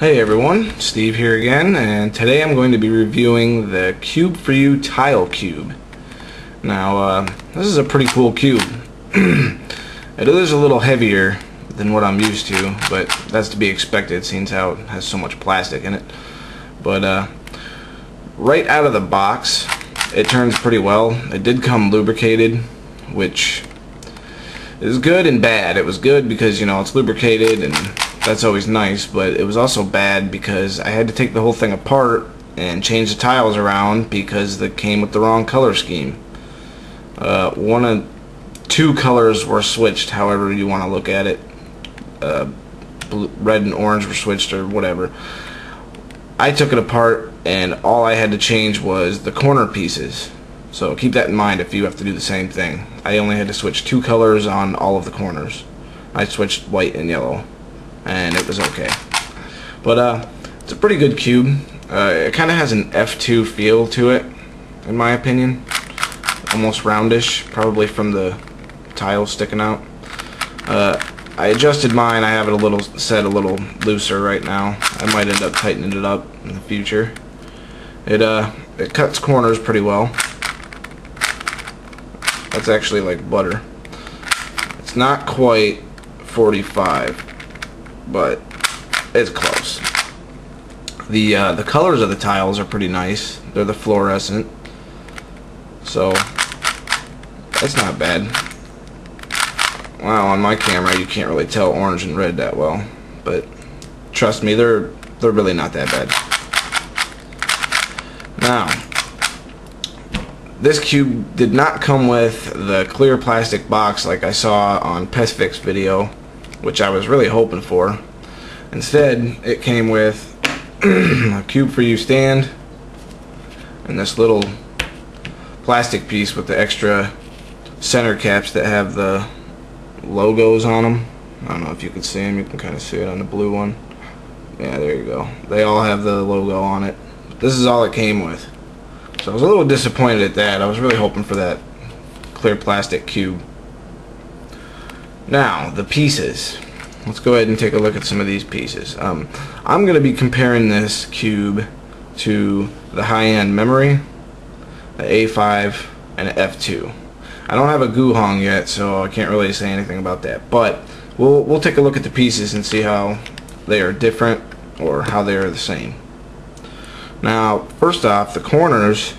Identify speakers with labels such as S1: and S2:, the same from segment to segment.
S1: Hey everyone, Steve here again, and today I'm going to be reviewing the C4Y tile cube. Now, this is a pretty cool cube. It is a little heavier than what I'm used to, but that's to be expected since how it has so much plastic in it. But right out of the box, it turns pretty well. It did come lubricated, which is good and bad. It was good because, you know, it's lubricated and that's always nice, but it was also bad because I had to take the whole thing apart and change the tiles around because they came with the wrong color scheme. Two colors were switched, however you want to look at it. Red and orange were switched or whatever. I took it apart and all I had to change was the corner pieces. So keep that in mind if you have to do the same thing. I only had to switch two colors on all of the corners. I switched white and yellow, and it was okay. But it's a pretty good cube. It kind of has an F2 feel to it, in my opinion. Almost roundish, probably from the tiles sticking out. I adjusted mine. I have it a little looser right now. I might end up tightening it up in the future. It cuts corners pretty well. That's actually like butter. It's not quite 45, but it's close. The colors of the tiles are pretty nice. They're the fluorescent, so that's not bad. Wow, on my camera you can't really tell orange and red that well, but trust me, they're really not that bad. Now, this cube did not come with the clear plastic box like I saw on Pestfix video, which I was really hoping for. Instead, it came with a C4Y stand and this little plastic piece with the extra center caps that have the logos on them. I don't know if you can see them. You can kind of see it on the blue one. Yeah, there you go. They all have the logo on it. This is all it came with. So I was a little disappointed at that. I was really hoping for that clear plastic cube. Now, the pieces. Let's go ahead and take a look at some of these pieces. I'm going to be comparing this cube to the high-end memory, the A5, and the F2. I don't have a Guhong yet, so I can't really say anything about that. But we'll take a look at the pieces and see how they are different or how they are the same. Now, first off, the corners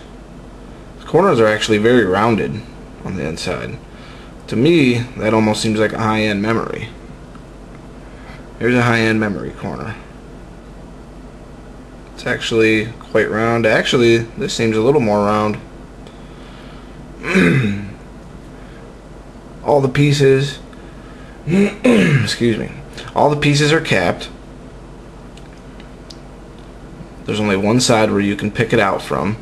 S1: are actually very rounded on the inside. To me, that almost seems like a high-end memory. Here's a high-end memory corner. It's actually quite round. Actually, this seems a little more round. All the pieces, excuse me, all the pieces are capped. There's only one side where you can pick it out from,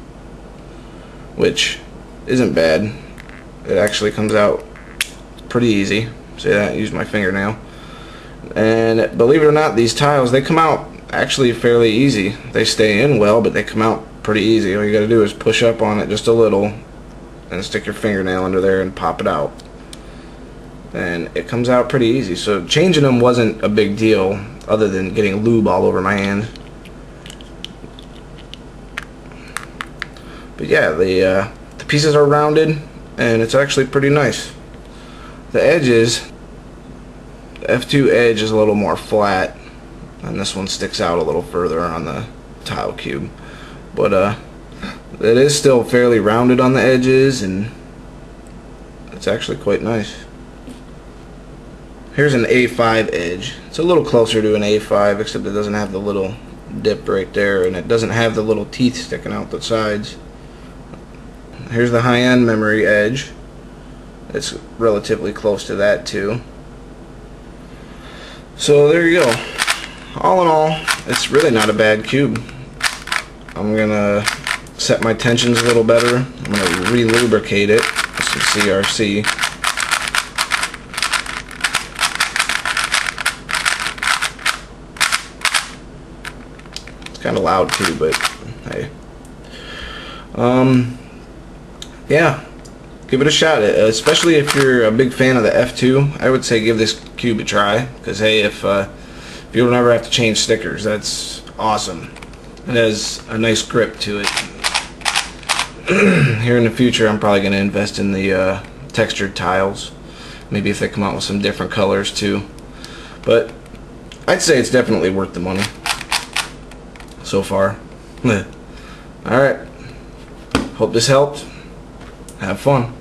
S1: which isn't bad. It actually comes out pretty easy. See that? I used my fingernail. And believe it or not, these tiles, they come out actually fairly easy. They stay in well, but they come out pretty easy. All you gotta do is push up on it just a little and stick your fingernail under there and pop it out. And it comes out pretty easy. So changing them wasn't a big deal other than getting lube all over my hand. But yeah, the pieces are rounded and it's actually pretty nice. The edges, the F2 edge is a little more flat and this one sticks out a little further on the tile cube. But it is still fairly rounded on the edges and it's actually quite nice. Here's an A5 edge. It's a little closer to an A5, except it doesn't have the little dip right there and it doesn't have the little teeth sticking out the sides. Here's the high-end memory edge. It's relatively close to that too. So there you go. All in all, it's really not a bad cube. I'm gonna set my tensions a little better. I'm gonna re-lubricate it with some CRC. It's kind of loud too, but hey. Yeah, give it a shot, especially if you're a big fan of the F2. I would say give this cube a try, because hey, if you'll never have to change stickers. That's awesome. It has a nice grip to it. Here in the future, I'm probably going to invest in the textured tiles. Maybe if they come out with some different colors too. But I'd say it's definitely worth the money so far. Alright. Hope this helped. Have fun.